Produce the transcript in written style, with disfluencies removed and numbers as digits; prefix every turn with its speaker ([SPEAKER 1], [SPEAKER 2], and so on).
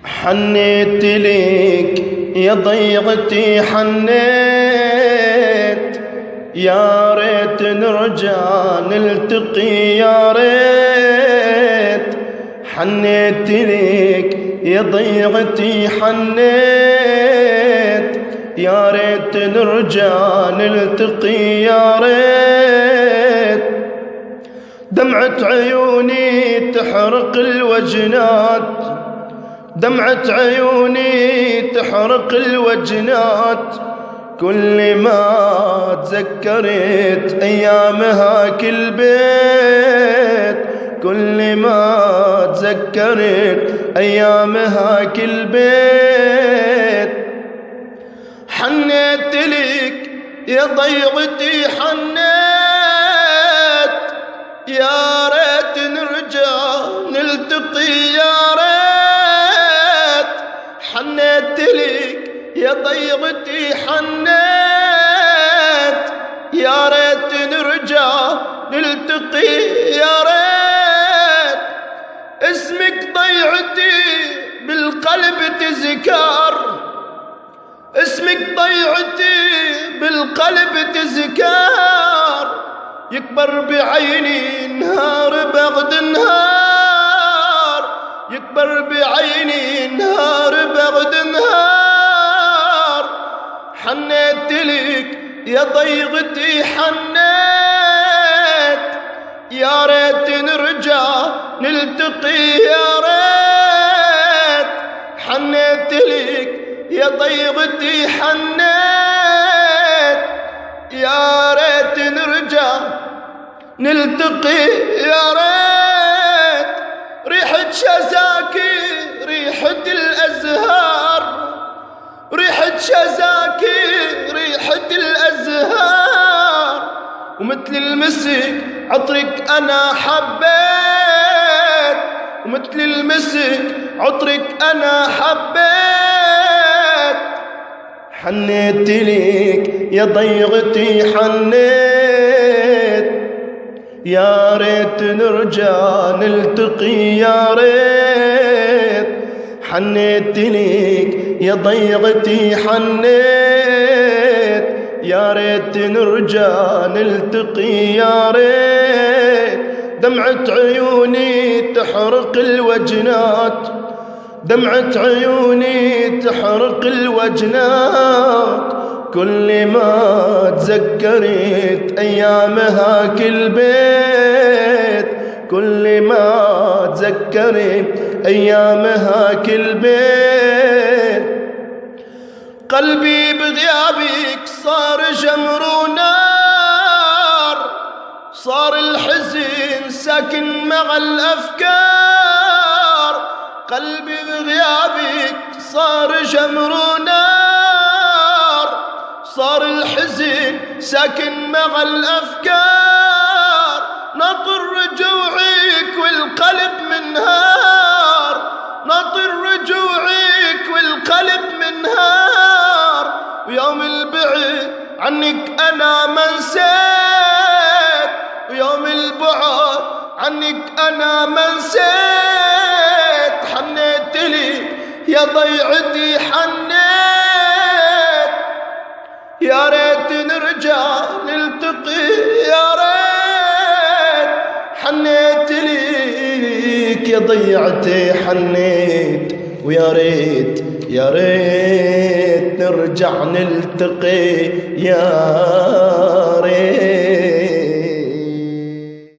[SPEAKER 1] حنيت ليك يا ضيغتي حنيت، يا ريت نرجع نلتقي يا ريت. حنيت ليك يا ضيغتي حنيت، يا ريت نرجع نلتقي يا ريت. دمعة عيوني تحرق الوجنات، دمعة عيوني تحرق الوجنات، كل ما تذكرت أيام هاك البيت، كل ما تذكرت أيام هاك البيت. حنيت لك يا ضيغتي حنيت، يا ريت نرجع نلتقي يا ريت. حنيت لك يا ضيغتي حنيت، يا ريت نرجع نلتقي يا ريت. اسمك ضيعتي بالقلب تذكار، اسمك ضيعتي بالقلب تذكار، يكبر بعيني نهار بعد نهار، يكبر بعيني نهار بعد نهار. حنيت لك يا ضيغتي حنيت، يا ريت نرجع نلتقي يا ريت. حنيت لك يا ضيغتي حنيت، يا ريت نرجع نلتقي يا ريت. ريحة شزاكي ريحة الأزهار، ريحة شزاكي ريحة الأزهار، ومثل المسك عطرك أنا حبيت، ومثل المسك عطرك أنا حبيت. حنيت ليك يا ضيغتي حنيت، يا ريت نرجع نلتقي يا ريت. حنيت ليك يا ضيغتي حنيت، يا ريت نرجع نلتقي يا ريت. دمعة عيوني تحرق الوجنات، دمعة عيوني تحرق الوجنات، كل ما تذكرت أيام هاك البيت، كل ما تذكرت أيام هاك البيت. قلبي بغيابك صار جمر ونار، صار الحزن ساكن مع الأفكار. قلبي بغيابك صار جمر ونار، صار الحزن ساكن مع الأفكار. ناطر رجوعك والقلب منهار، ناطر رجوعك والقلب منهار. ويوم البعد عنك أنا ما نسيت، ويوم البعد عنك أنا ما نسيت. حنيت لي يا ضيعتي حنيت، يا ريت نرجع نلتقي يا ريت. حنيت ليك يا ضيعتي حنيت، ويا ريت يا ريت نرجع نلتقي يا ريت.